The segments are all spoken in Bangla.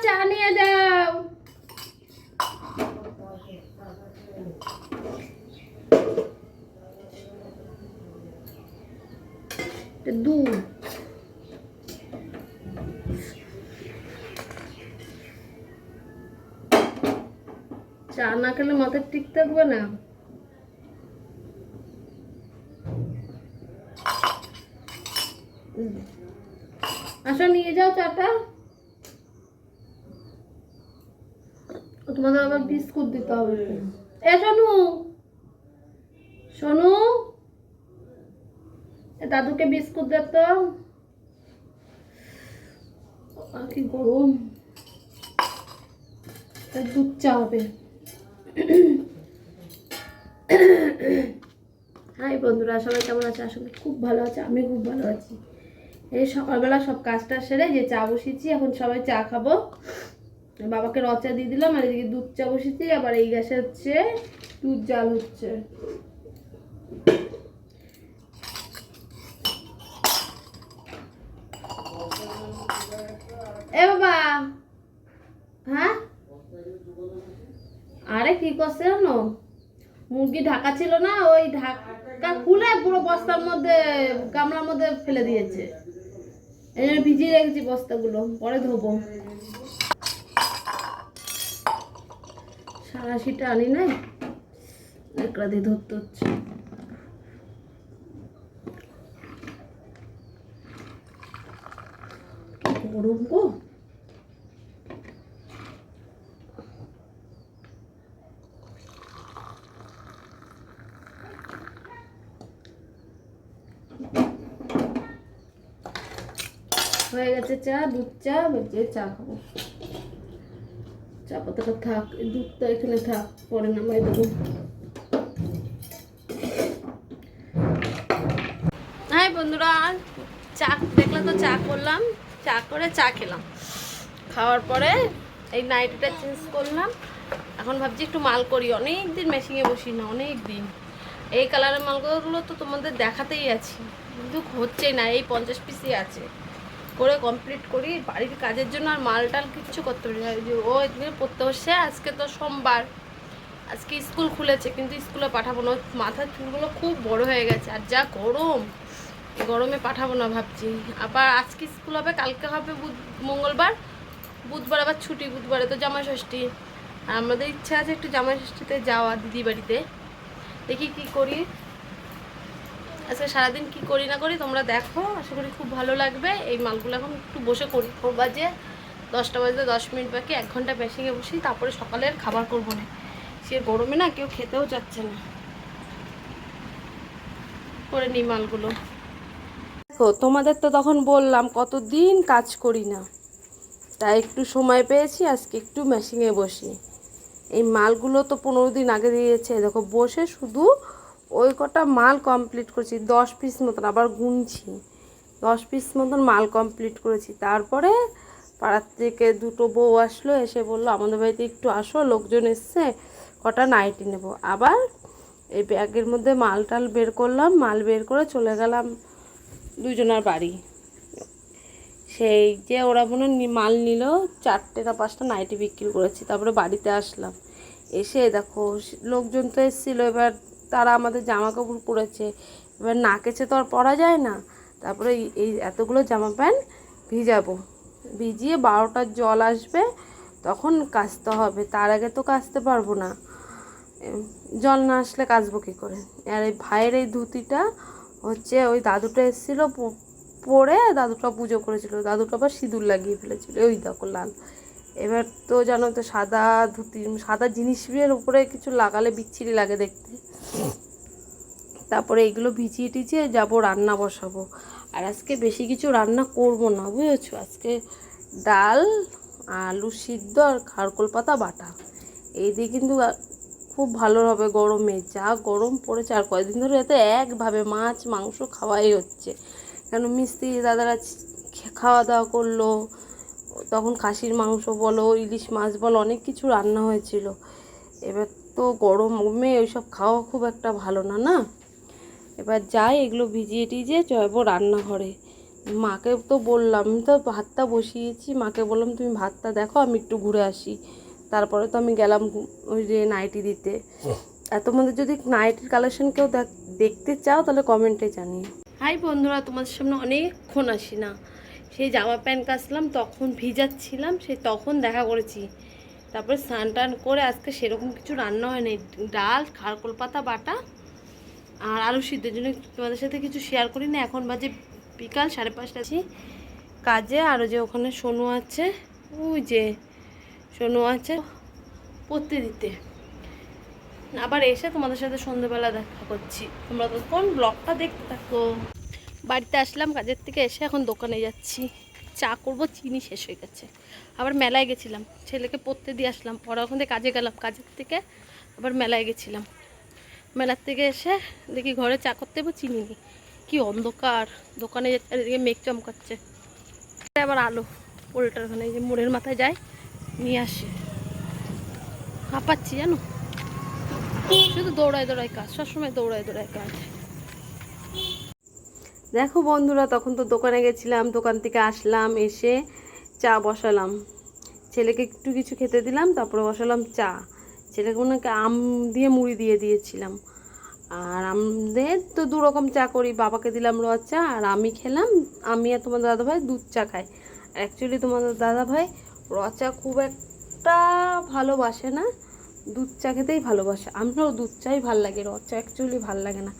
চা নিয়ে যাও। দুধ চা না খেলে মাথা ঠিক থাকবে না। আসো নিয়ে যাও চাটা। তোমাদের আবার বিস্কুট দিতে হবে। এ সোনু, সোনু দাদুকে বিস্কুট দে তো। কি গরম, দুধ চা হবে। হাই বন্ধুরা, সবাই কেমন আছে? আসলে খুব ভালো আছে, আমি খুব ভালো আছি। এই সকালবেলা সব কাজটা সেরে যে চা বসিয়েছি, এখন সবাই চা খাবো। বাবাকে রচা দিয়ে দিলাম, আর এদিকে দুধ চা বসিয়েছি। আবার এই গ্যাসে হচ্ছে দুধ জাল হচ্ছে। এ বাবা, হ্যাঁ আরে কি করছে জানো, মুরগি ঢাকা ছিল না, ওই ঢাকা খুলে পুরো বস্তার মধ্যে গামলার মধ্যে ফেলে দিয়েছে। এই জন্য ভিজিয়ে রেখেছি বস্তাগুলো, পরে ধোবো। সারাশিটা আনি নাই, একলা দিয়ে ধরতে হচ্ছে। গরম গো। হয়ে গেছে চা, দুধ চা বেঁচে চা খাবো। চা পাতাটা থাক, দুধটা এখানে থাক, পরে নামাই দেবো। হ্যাঁ বন্ধুরা, চা দেখলে তো, চা করলাম, চা করে চা খেলাম। খাওয়ার পরে এই নাইটিটা চেঞ্জ করলাম। এখন ভাবছি একটু মাল করি, অনেক দিন মেশিনে বসি না, অনেক দিন। এই কালারের মালগুলো তো তোমাদের দেখাতেই আছি, কিন্তু হচ্ছেই না। এই 50 পিসই আছে, করে কমপ্লিট করি। বাড়ির কাজের জন্য আর মাল টাল কিচ্ছু করতে পারি না। ও এদিকে পড়তে বসছে। আজকে তো সোমবার, আজকে স্কুল খুলেছে, কিন্তু স্কুলে পাঠাবো না। মাথার চুলগুলো খুব বড় হয়ে গেছে, আর যা গরম, গরমে পাঠাবো না ভাবছি। আবার আজকে স্কুল হবে, কালকে হবে মঙ্গলবার, বুধবার আবার ছুটি। বুধবারে তো জামাই ষষ্ঠী, আর আমাদের ইচ্ছা আছে একটু জামাই ষষ্ঠীতে যাওয়া দিদি বাড়িতে। দেখি কি করি আজকে সারাদিন, কি করি না করি তোমরা দেখো। আশা করি খুব ভালো লাগবে। এই মালগুলো এখন একটু বসে করি। বাজে 10টা বাজতে 10 মিনিট বাকি, 1 ঘন্টা মেশিনে বসি, তারপরে সকালের খাবার করবো না। সে গরমে না কেউ খেতেও যাচ্ছে না। করে নিই মালগুলো। দেখো তোমাদের তো তখন বললাম কতদিন কাজ করি না, তাই একটু সময় পেয়েছি, আজকে একটু মেশিনে বসি। এই মালগুলো তো 15 দিন আগে দিয়েছে। দেখো বসে শুধু ওই কটা মাল কমপ্লিট করেছি, 10 পিস মতন, আবার গুনছি 10 পিস মতন মাল কমপ্লিট করেছি। তারপরে পাড়ার থেকে 2টো বউ আসলো, এসে বললো আমাদের বাড়িতে একটু আসো, লোকজন এসছে, কটা নাইটি নেব। আবার এই ব্যাগের মধ্যে মাল টাল বের করলাম, মাল বের করে চলে গেলাম দুজনের বাড়ি। সেই যে ওরা মনে মাল নিল, 4টে না 5টা নাইটি বিক্রি করেছি। তারপরে বাড়িতে আসলাম, এসে দেখো লোকজন তো এসেছিলো। এবার তারা আমাদের জামা কাপড় পরেছে, এবার না কেচে তো আর পরা যায় না। তারপরে এই এতগুলো জামা প্যান্ট ভিজাবো, ভিজিয়ে 12টার জল আসবে, তখন কাচতে হবে। তার আগে তো কাচতে পারবো না, জল না আসলে কাচবো কী করে। আর এই ভাইয়ের এই ধুতিটা হচ্ছে ওই দাদুটা এসেছিলো পরে, দাদুটা পুজো করেছিল, দাদুটা আবার সিঁদুর লাগিয়ে ফেলেছিল, ওই দেখো লাল। এবার তো জানো তো, সাদা ধুতি, সাদা জিনিসের উপরে কিছু লাগালে বিচ্ছিরি লাগে দেখতে। তারপরে এইগুলো ভিজিয়ে টিজিয়ে যাবো, রান্না বসাবো। আর আজকে বেশি কিছু রান্না করব না, বুঝেছো। আজকে ডাল, আলু সিদ্ধ আর খারকোল পাতা বাটা, এই দিয়ে কিন্তু খুব ভালো হবে। গরমে যা গরম পড়েছে, আর কয়েকদিন ধরে এত একভাবে মাছ মাংস খাওয়াই হচ্ছে। কেন মিস্ত্রি দাদারা খাওয়া দাওয়া করলো, তখন খাসির মাংস বলো, ইলিশ মাছ বলো, অনেক কিছু রান্না হয়েছিল। এবার তো গরমে ওইসব খাওয়া খুব একটা ভালো না, না। এবার যাই, এগুলো ভিজিয়ে টিজিয়ে যাবো রান্নাঘরে, মাকে তো বললাম, আমি তো ভাতটা বসিয়েছি, মাকে বললাম তুমি ভাতটা দেখো, আমি একটু ঘুরে আসি। তারপরে তো আমি গেলাম ওই যে নাইটি দিতে। আর তোমাদের যদি নাইটির কালেকশন কেউ দেখতে চাও তাহলে কমেন্টে জানিয়ে। হাই বন্ধুরা, তোমাদের সামনে অনেকক্ষণ আসি না। সেই জামা প্যান্ট কাচলাম, তখন ভিজাচ্ছিলাম, সেই তখন দেখা করেছি। তারপরে স্নান টান করে আজকে সেরকম কিছু রান্না হয়নি, ডাল, খারকোল পাতা বাটা আর আলু সিদ্ধের জন্য তোমাদের সাথে কিছু শেয়ার করি না। এখন বাজে বিকাল 5:30 আছি কাজে। আরও যে ওখানে সোনু আছে, ওই যে সোনু আছে পড়তে দিতে। আবার এসে তোমাদের সাথে সন্ধ্যেবেলা দেখা করছি। তোমরা তো কোন ব্লগটা দেখতে থাকো। বাড়িতে আসলাম কাজের থেকে এসে, এখন দোকানে যাচ্ছি, চা করব, চিনি শেষ হয়ে গেছে। আবার মেলায় গেছিলাম, ছেলেকে পড়তে দিয়ে আসলাম, পরে ওখান থেকে কাজে গেলাম, কাজের থেকে আবার মেলায় গেছিলাম। মেলার থেকে এসে দেখি ঘরে চা করতে হবে, চিনি নেই, কি অন্ধকার। দোকানে এদিকে মেঘ চমকাচ্ছে। আবার আলো পোলটার ওখানে যে মোড়ের মাথায় যায়, নিয়ে আসি। হাঁপাচ্ছি জানো, শুধু দৌড়ায় দৌড়ায় কাজ, সবসময় দৌড়ায় দৌড়ায় কাজ। দেখো বন্ধুরা, তখন তো দোকানে গেছিলাম, দোকান থেকে আসলাম, এসে চা বসালাম, ছেলেকে একটু কিছু খেতে দিলাম, তারপরে বসালাম চা। ছেলেকে ওনাকে আম দিয়ে মুড়ি দিয়ে দিয়েছিলাম। আর আমাদের তো 2 রকম চা করি, বাবাকে দিলাম র চা, আর আমি খেলাম, আমি আর তোমাদের দাদাভাই দুধ চা খাই। অ্যাকচুয়ালি তোমাদের দাদাভাই র চা খুব একটা ভালোবাসে না, দুধ চা খেতেই ভালোবাসে। আমরাও দুধ চাই ভাল লাগে, র চা অ্যাকচুয়ালি ভাল লাগে না।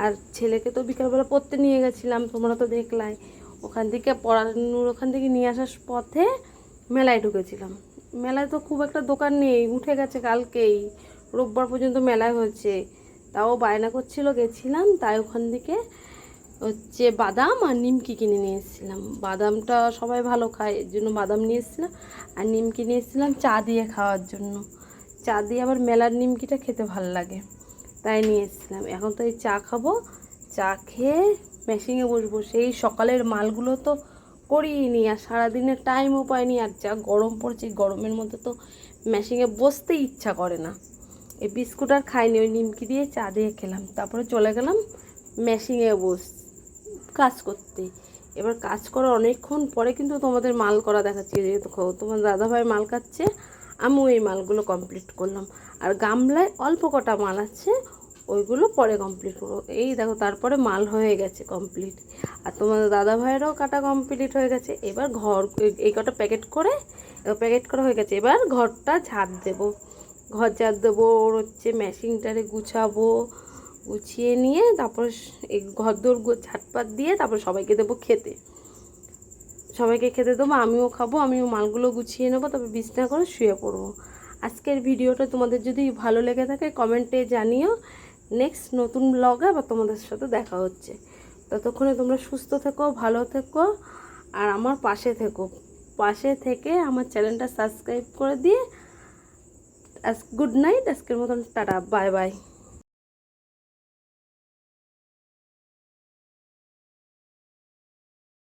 আর ছেলেকে তো বিকালবেলা পড়তে নিয়ে গেছিলাম, তোমরা তো দেখলাই। ওখান থেকে পড়ানোর ওখান থেকে নিয়ে আসার পথে মেলায় ঢুকেছিলাম। মেলায় তো খুব একটা দোকান নেই, উঠে গেছে কালকেই, রোববার পর্যন্ত মেলায় হচ্ছে। তাও বায়না করছিল, গেছিলাম, তাই ওখান থেকে হচ্ছে বাদাম আর নিমকি কিনে নিয়ে এসেছিলাম। বাদামটা সবাই ভালো খায়, এর জন্য বাদাম নিয়ে এসেছিলাম, আর নিমকি নিয়ে এসেছিলাম চা দিয়ে খাওয়ার জন্য। চা দিয়ে আবার মেলার নিমকিটা খেতে ভালো লাগে, তাই নিয়ে এসেছিলাম। এখন তো এই চা খাবো, চা খেয়ে মেশিনে বসবো। সেই সকালের মালগুলো তো করিনি, আর সারাদিনের টাইমও পাইনি, আর যা গরম পড়ছে, গরমের মধ্যে তো মেশিনে বসতে ইচ্ছা করে না। এই বিস্কুট আর খাইনি, ওই নিমকি দিয়ে চা দিয়ে খেলাম, তারপরে চলে গেলাম মেশিনে কাজ করতে। এবার কাজ করার অনেকক্ষণ পরে কিন্তু তোমাদের মাল করা দেখাচ্ছি। যেহেতু তোমার দাদাভাই মাল কাটছে, আমি ওই মালগুলো কমপ্লিট করলাম। আর গামলায় অল্প কটা মাল আছে, ওইগুলো পরে কমপ্লিট করবো। এই দেখো, তারপরে মাল হয়ে গেছে কমপ্লিট। আর তোমাদের দাদাভাইয়েরও কাটা কমপ্লিট হয়ে গেছে। এবার ঘর এই কটা প্যাকেট করা হয়ে গেছে। এবার ঘরটা ঝাড় দেবো, ঘর ঝাড় দেবো, ওর হচ্ছে মেশিনটারে গুছাবো, গুছিয়ে নিয়ে তারপর এই ঘর দৌড় ঝাটপাট দিয়ে তারপর সবাইকে দেবো খেতে। সবাইকে খেতে দেবো, আমিও খাবো, আমিও মালগুলো গুছিয়ে নেবো, তারপর বিছানা করে শুয়ে পড়বো। আজকের ভিডিওটা তোমাদের যদি ভালো লেগে থাকে কমেন্টে জানিও। নেক্সট নতুন ব্লগে আবার তোমাদের সাথে দেখা হচ্ছে। ততক্ষণে তোমরা সুস্থ থেকো, ভালো থেকো, আর আমার পাশে থেকো। পাশে থেকে আমার চ্যানেলটা সাবস্ক্রাইব করে দিয়ে গুড নাইট। আজকের মতন টাটা, বাই বাই।